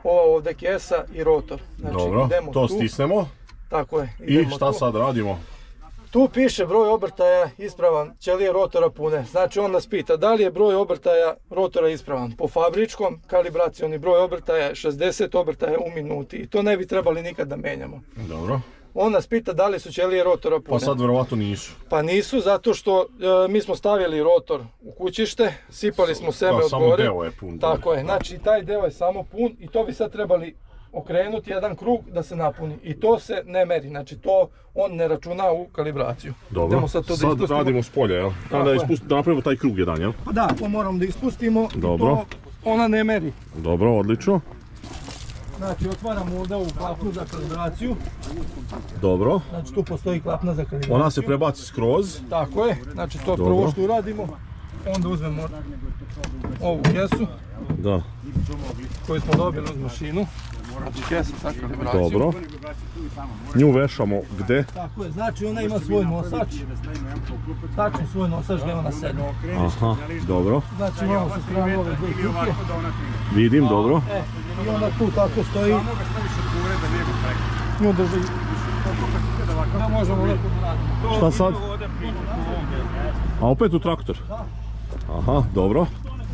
ova ovdje kesa i rotor. Znači, dobro, to stisnemo. Tako je. I šta sad radimo? Tu piše broj obrtaja ispravan, ćelije rotora pune. Znači on nas pita da li je broj obrtaja rotora ispravan. Po fabričkom kalibracioni broj obrtaja je 60 obrtaja u minuti i to ne bi trebali nikad da menjamo. Dobro. On nas pita da li su ćelije rotora pune. Pa sad verovatno nisu. Pa nisu, zato što mi smo stavili rotor u kućište, sipali smo seme od samo gore. deo je pun. Tako je, znači taj deo je samo pun i to bi sad trebali okrenuti jedan krug da se napuni. I to se ne meri, znači to on ne računa u kalibraciju. Dobro, sad radimo s polja, jel? Da napravimo taj krug jedan, jel? Pa da, to moramo da ispustimo dobro. I to ona ne meri. Dobro, odlično. Znači otvaramo ovdje ovu klapnu za kalibraciju. Dobro. Znači tu postoji klapna za kalibraciju. Ona se prebaci skroz. Tako je, znači to prvo što uradimo. Onda uzmemo ovu kesu. Da. Koju smo dobili uz mašinu. Znači kesa sa kalibracijom. Dobro. Nju vešamo gde? Tako je, znači ona ima svoj nosač. Tačno svoj nosač gdje ona sedi. Aha, dobro. Znači imamo sa strane ove dvije kutije. Vidim, dobro. I onda tu tako stoji. Nju drži. Da možemo lepo da radimo. Šta sad? A opet u traktor? Da. Aha, dobro.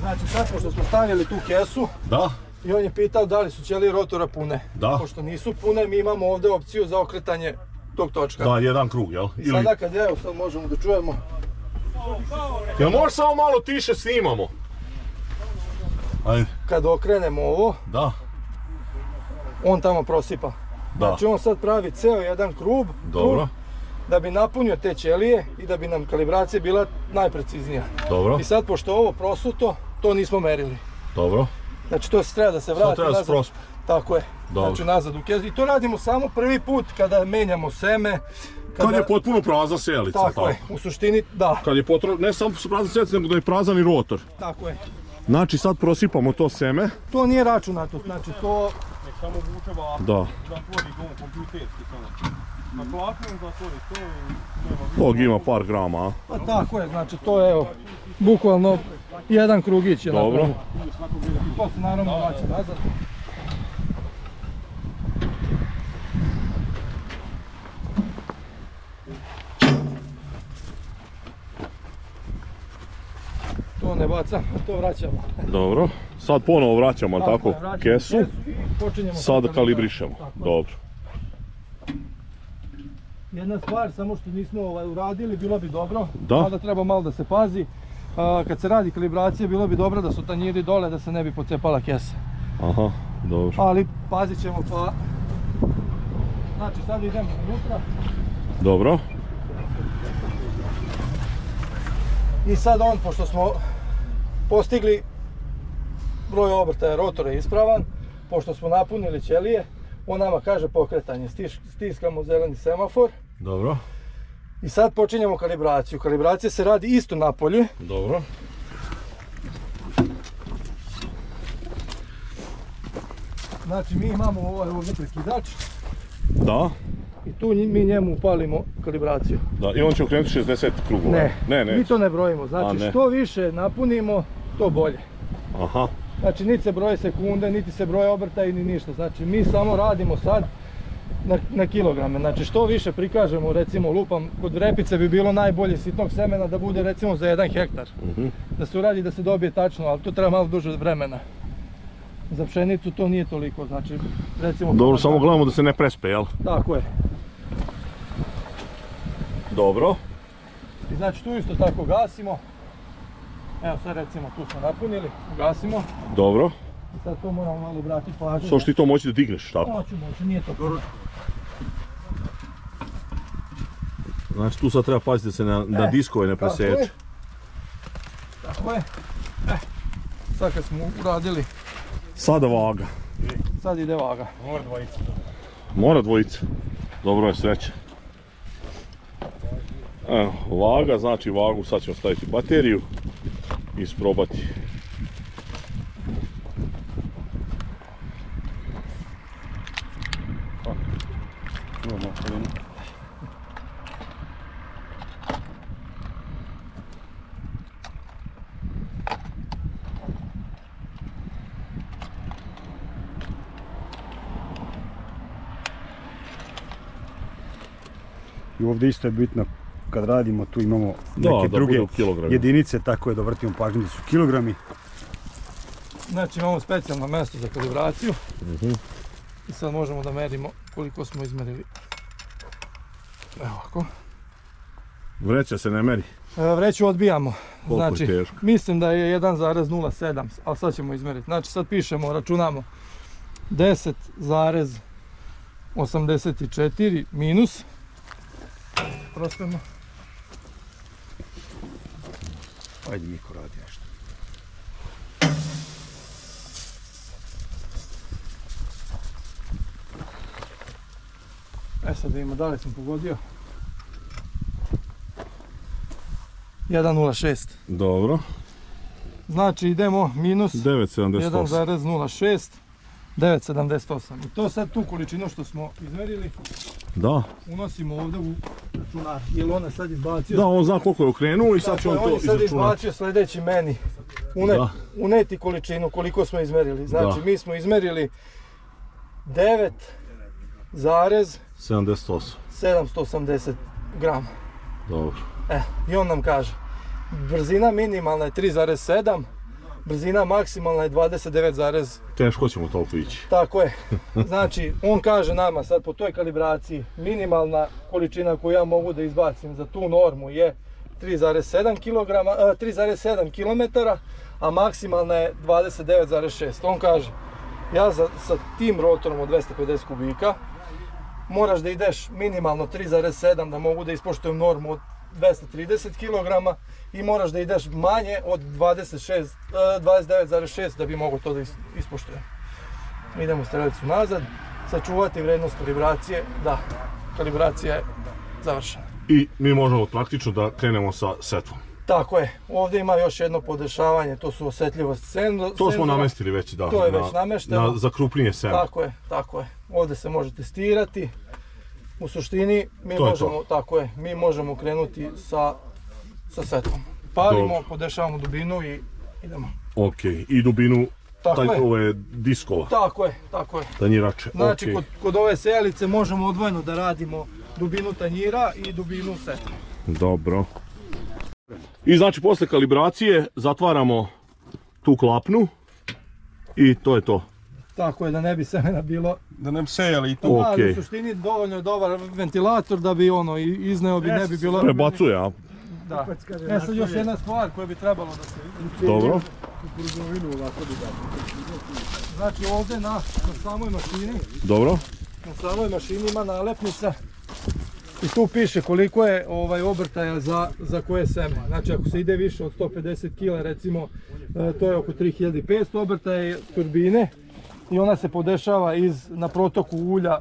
Znači sad pošto smo stavili tu kesu. Da. I on je pitao da li su ćelije rotora pune. Da. Pošto nisu pune, mi imamo ovdje opciju za okretanje tog točka. Da, jedan krug, jel? I sada kad sad možemo da čujemo. Jel možeš samo malo tiše snimamo? Ajde. Kad okrenemo ovo, da. On tamo prosipa. Da. Znači on sad pravi ceo jedan krug. Dobro. Da bi napunio te ćelije i da bi nam kalibracija bila najpreciznija. Dobro. I sad pošto je ovo prosuto, to nismo merili. Dobro. Znači to se treba da se vrati nazad. Tako je. Dobro. Znači nazad u kesu. I to radimo samo prvi put kada menjamo seme. Kad je potpuno prazna selica. Tako je, u suštini da. Kad je ne samo prazna selica, nego da je prazan i rotor. Tako je. Znači sad prosipamo to seme. To nije računato, znači to... Nek samo vuče ovako. Da. Zatvori dom kompjuterski samo. Na platnom zatvori to i... Tog ima par grama, a? Pa tako je, znači to je evo, bukvalno jedan krugić je napravio. I to se naravno vraća nazad. ne bacam, to vraćamo. Dobro, sad ponovo vraćamo, tako, vraćamo kesu, i počinjemo sad kalibrišemo, dobro. Jedna stvar, samo što nismo uradili, bilo bi dobro, Da. sada treba malo da se pazi. Kad se radi kalibracija, bilo bi dobro da su tanjiri dole, da se ne bi pocepala kesa. Aha, dobro. Ali pazit ćemo pa... Znači sad idemo unutra. Dobro. I sad on, pošto smo postigli broj obrtaja, rotor je ispravan, pošto smo napunili ćelije, on nama kaže pokretanje, stiskamo zeleni semafor. Dobro. I sad počinjemo kalibraciju. Kalibracija se radi isto napolje. Dobro. Znači mi imamo ovaj ovdje prekidač. Da. I tu mi njemu upalimo kalibraciju. Da, i on će okrenuti 60 krugova. Ne, ne. mi to ne brojimo. Znači što više napunimo, to bolje. Aha. Znači niti se broje sekunde, niti se broje obrtaji, ni ništa. Znači mi samo radimo sad na kilograme. Znači što više prikažemo, recimo lupam, kod repice bi bilo najbolje sitnog semena da bude recimo za 1 hektar. Da se uradi da se dobije tačno, ali to treba malo duže vremena. Za pšenicu to nije toliko, znači recimo... Dobro, samo gledamo da se ne prespe, jel? Tako je. Dobro. I znači tu isto tako gasimo. Evo sad recimo tu smo napunili, gasimo. Dobro. I sad to moramo malo obratiti pažnju. Što ti to moći da digneš, tako? Moću, nije to puno. Znači tu sad treba paziti da se na diskove ne preseče. Tako je. Sad kad smo uradili, Sada vaga. sad ide vaga. Mora dvojica. Dobro je, sreće. Evo, vaga, znači vagu, sad ćemo staviti bateriju i isprobati. I ovdje isto je bitno, kad radimo, tu imamo neke druge jedinice, tako je da vrtimo pažnju da su kilogrami. Znači imamo specijalno mjesto za kalibraciju. I sad možemo da merimo koliko smo izmerili. Evo ovako. Vreća se ne meri. Vreću odbijamo. Koliko je Znači, teško? mislim da je 1,07, ali sad ćemo izmeriti. Znači sad pišemo, računamo 10,84 minus. Prospemo. Ajde Miko, radi nešto. Sad vidimo da li sam pogodio. 1,06. Dobro. Znači idemo minus 9,78. 1,06, 9,78. I to sad tu količinu što smo izmerili Da. unosimo ovdje u računar. Jer on je sad izbacio... Da, on zna koliko je okrenuo i sad će on to On je sad izračunati. izbacio sljedeći meni. Uneti količinu koliko smo izmerili. Znači mi smo izmerili 9,780 grama. Dobro. I on nam kaže, brzina minimalna je 3,7, brzina maksimalna je 29, Teško ćemo toliko ići. tako je. Znači, on kaže nama sad po toj kalibraciji, minimalna količina koju ja mogu da izbacim za tu normu je 3,7 km, a maksimalna je 29,6. On kaže, ja sa tim rotorom od 250 kubika moraš da ideš minimalno 3,7 da mogu da ispoštujem normu od 230 kg i moraš da ideš manje od 29,6 da bi mogo to da ispoštujem. Idemo strelicu nazad, sačuvati vrednost kalibracije, da, kalibracija je završena. I mi možemo praktično da krenemo sa setvom. Tako je, ovdje ima još jedno podešavanje, to su osjetljivost senzora. To smo namestili već, da. To je već namešteno. Za krupnije seme. Tako je, tako je. Ovdje se može testirati. U suštini mi možemo krenuti sa setvom. Palimo, podešavamo dubinu i idemo. Ok, i dubinu ove diskova. Tako je, tako je. Tanjirače. Znači kod ove sejalice možemo odvojeno da radimo dubinu tanjira i dubinu setva. Dobro. I znači posle kalibracije zatvaramo tu klapnu i to je to. Tako je, da ne bi semena bilo. Da ne bi sejali i to. Da, u suštini dovoljno je dobar ventilator da bi ono izneo bi, ne bi bilo... Prebacuje, a? Da. Sad još jedna stvar koja bi trebalo da se... Dobro. Znači ovdje na samoj mašini. Dobro. Na samoj mašini ima nalepnica. I tu piše koliko je obrtaja za koje seme. Znači ako se ide više od 150 kg recimo, to je oko 3500 obrtaja turbine. I ona se podešava na protoku ulja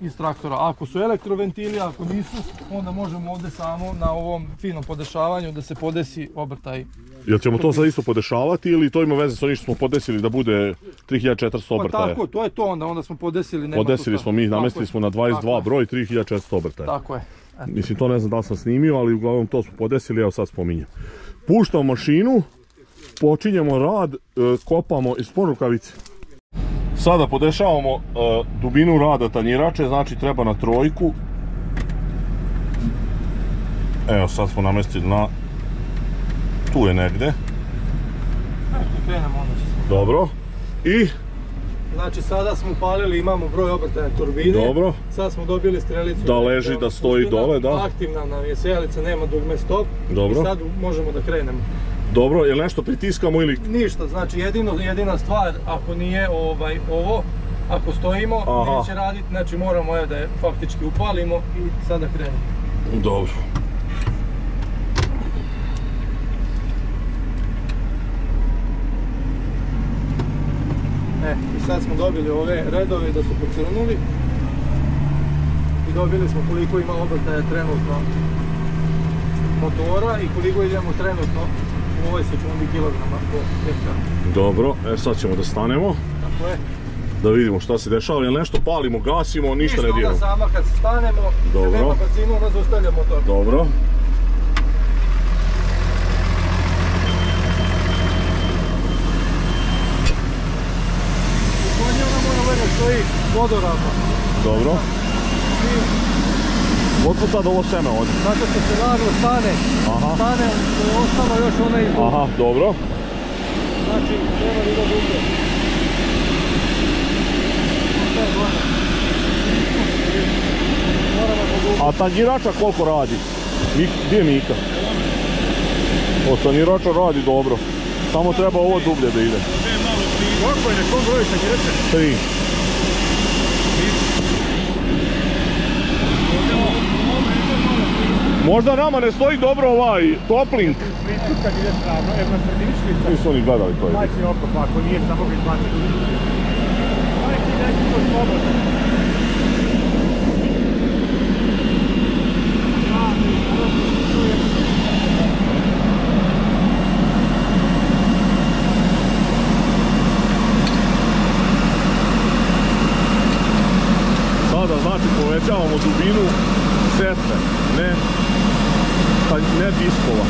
iz traktora. Ako su elektroventili, ako nisu, onda možemo ovdje samo na ovom finom podešavanju da se podesi obrtaj. Jel ćemo to sad isto podešavati ili to ima veze s onim što smo podesili da bude 3400 obrtaja? Pa tako, to je to onda smo podesili. Podesili smo mi, namestili smo na 22 broj 3400 obrtaja. Tako je. Mislim, to ne znam da li sam snimio, ali uglavnom to smo podesili, evo sad spominjem. Puštamo mašinu, počinjemo rad, kopamo iz porukavice. Sada podešavamo dubinu rada tanjirače, znači treba na 3. Evo sad smo namestili na... Tu je negde. Krenemo onda će se. Dobro. I... Znači sada smo upalili, imamo broj obrtaja turbine. Dobro. Sad smo dobili strelicu. Da leži, da stoji dole, da. Aktivna nam je sejalica, nema dugme stop. Dobro. I sad možemo da krenemo. Dobro, jel nešto pritiskamo ili... Ništa, znači jedina stvar, ako nije ovo, ako stojimo, neće raditi, znači moramo da je faktički upalimo i sada krenemo. Dobro. I sad smo dobili ove redove da su pocrnuli i dobili smo koliko ima obrtaja trenutno motora i koliko idemo trenutno u ovoj sekundi kilograma po hektaru. Dobro, sad ćemo da stanemo. Tako je. Da vidimo šta se dešava, jel nešto palimo, gasimo, ništa ne diramo. Ništa, onda sama kad stanemo, kad nema brzinu, onda zaustavlja motor. Dobro. Stoji vodoravno. Dobro. Otkud sad ovo seme ovdje? Zato što se naglo stane, stane, to je ostalo još onaj izvod. Aha, dobro. Znači, treba da ide dugo. A tanjirača koliko radi? Gdje je Mika? O, tanjirača radi dobro. Samo treba ovo dublje da ide. Koliko je nekom broju tanjirača? 3. Možda nama ne stoji dobro ovaj toplink. Šlicu kad ide stravno, jer na sredini šlica. Nisu oni gledali to. Daj si oko, pa ako nije samo ga izbaciti. Daj ti neki to slobodno. Sada znači povećavamo dubinu setve, ne diskova.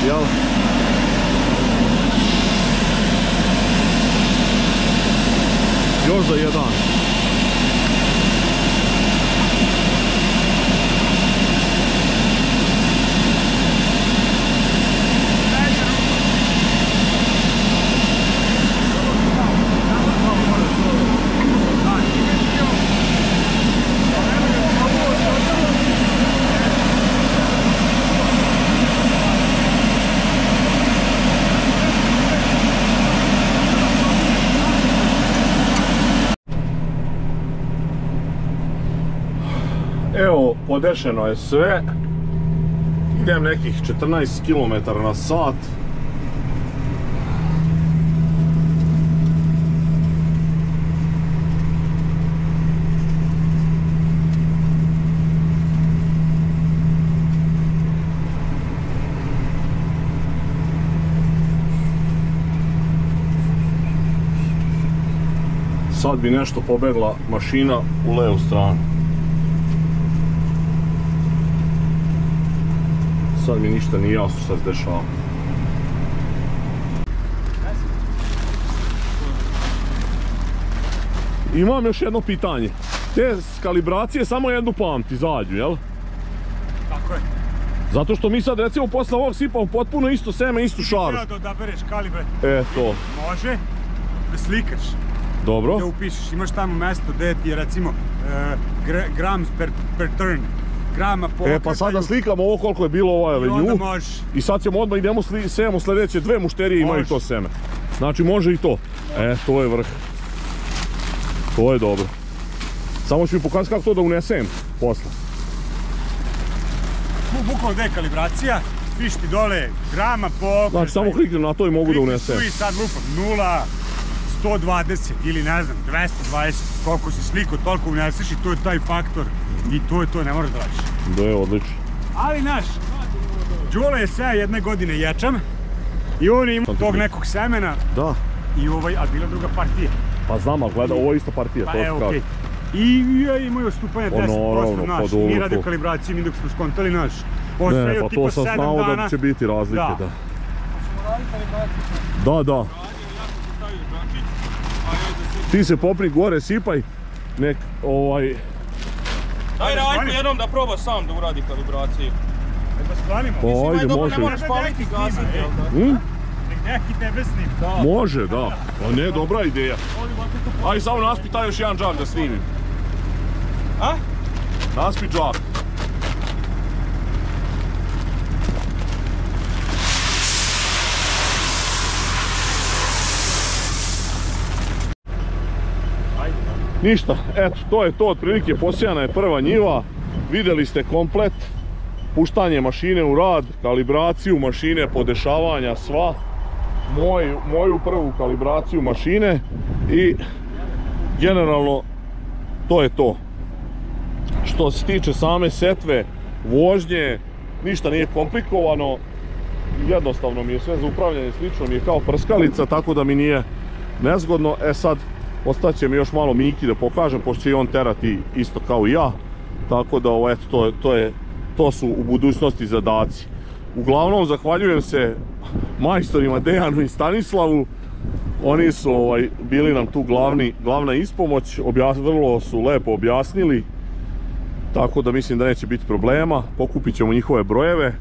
Jel? Još za jedan. podešeno je sve. Idem nekih 14 km na sat. Sad bi nešto pobegla mašina u levu stranu. Sad mi ništa nije jasno šta se dešava. Imam još jedno pitanje. Te kalibracije samo jednu pamti izađu, jel? Tako je. Zato što mi sad recimo posle ovog sipamo potpuno isto seme, istu šaru. Da odabereš kalibre. To. Može da slikaš. Dobro. Da upišeš, imaš tamo mesto gdje ti je recimo grams per turn. Grama po okretanju. Pa sad da slikamo ovo koliko je bilo ovaj avenju. I onda možeš. I sad ćemo odmah idemo sejemo sljedeće dve mušterije imaju to seme. Znači može i to. To je vrh. To je dobro. Samo ću mi pokazati kako to da unesem posle. Bukvalno gdje je kalibracija, piši ti dole grama po okretanju. Znači samo kliknem na to i mogu da unesem. Klikni tu i sad lupam 0, 120 ili ne znam 220, koliko si sliko, toliko uneseš i to je taj faktor. I to je to, ne moraš da radiš. Da je odlično. Ali znaš, Đule je sve jedne godine ječam i on ima tog nekog semena. Da. I a bila druga partija. Pa znam, ali gleda, ovo je ista partija, to se kaže. I imaju odstupanje 10%, naš, mi radio kalibraciju, mi dok smo skontali, naš. Ne, pa to sam znao da će biti razlike, da. Da. Ti se popni gore, sipaj, nek, Daj Rajko jednom da proba sam da uradi kalibraciju. Da sklanimo. Pa ajde, može. Ne moraš paliti gasiti, jel da? Nek neki tebe snim. Može, da. Pa ne, dobra ideja. Ajde, samo naspi taj još jedan džak da snimim. A? Naspi džak. Ništa, eto, to je to, otprilike posijana je prva njiva, vidjeli ste komplet, puštanje mašine u rad, kalibraciju mašine, podešavanja, sva, moju prvu kalibraciju mašine i generalno to je to. Što se tiče same setve, vožnje, ništa nije komplikovano, jednostavno mi je sve za upravljanje, slično mi je kao prskalica, tako da mi nije nezgodno. Sad, ostaće mi još malo Miki da pokažem, pošto će i on terati isto kao i ja. Tako da, eto, to su u budućnosti zadaci. Uglavnom, zahvaljujem se majstorima Dejanu i Stanislavu. Oni su bili nam tu glavna ispomoć, vrlo su lepo objasnili. Tako da mislim da neće biti problema, pokupit ćemo njihove brojeve.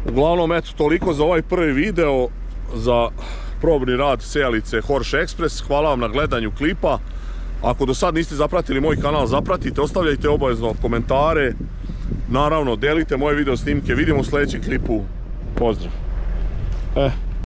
Uglavnom, eto, toliko za ovaj prvi video, za probni rad sejalice Horsch Express. Hvala vam na gledanju klipa. Ako do sad niste zapratili moj kanal, zapratite, ostavljajte obavezno komentare. Naravno, delite moje video snimke, vidimo u sljedećem klipu. Pozdrav!